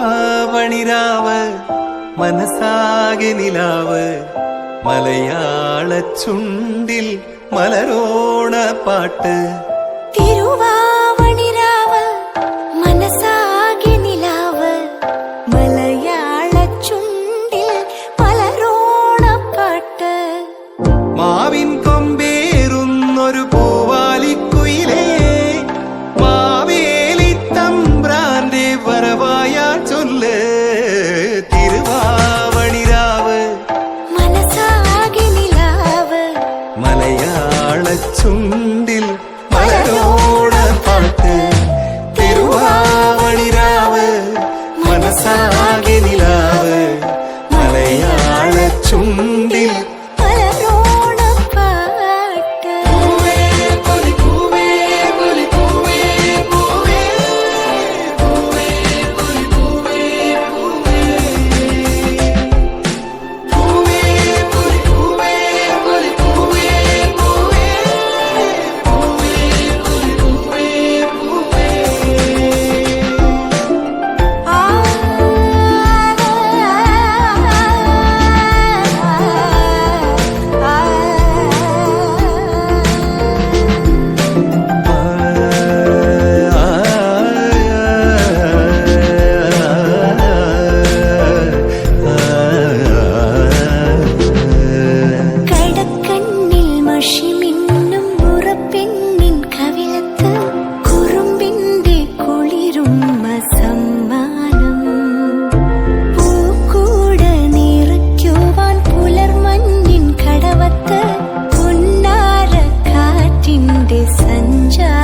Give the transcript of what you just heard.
തിരുവാവണിരാവ് മനസാകെ നിലാവ് മലയാള ചുണ്ടിൽ മലരോണ പാട്ട്. തിരുവാവണിരാവ് മനസാകെ നിലാവ് മലയാള ചുണ്ടിൽ മലരോണ പാട്ട്. മാവിൻ കൊമ്പേറുന്നൊരു പൂവാലിക്കുയിലേ മാവേലി തമ്പ്രാന്റെ വരവായാ ചൊല്ല്. തിരുവാവണിരാവ് മനസാകെ നിലാവ് മലയാള ചുണ്ടിൽ മലരോണ പാട്ട്. തിരുവാവണിരാവ് മനസാകെ നിലാവ് മലയാള ചുണ്ടിൽ മലരോണ പാട്ട്. പൂവേ പൊലി പൂവേ പൊലി പൂവേ പൂവേ പൂവേ പൊലി പൂവേ പൂവേ പൂവേ പൊലി പൂവേ പൊലി പൂവേ പൂവേ പൂവേ പൊലി പൂവേ പൂവേ. ആ കടക്കണ്ണിൽ മഷിമിന്നും മുറപ്പെണ്ണിൻ കവിളത്ത് കുറുമ്പിന്റെ കുളിരുമ്മ സമ്മാനം. പൂക്കൂട നിറയ്ക്കുവാൻ പുലർമഞ്ഞിൻ കടവത്ത് പുന്നാര കാറ്റിന്റെ സഞ്ചാരം.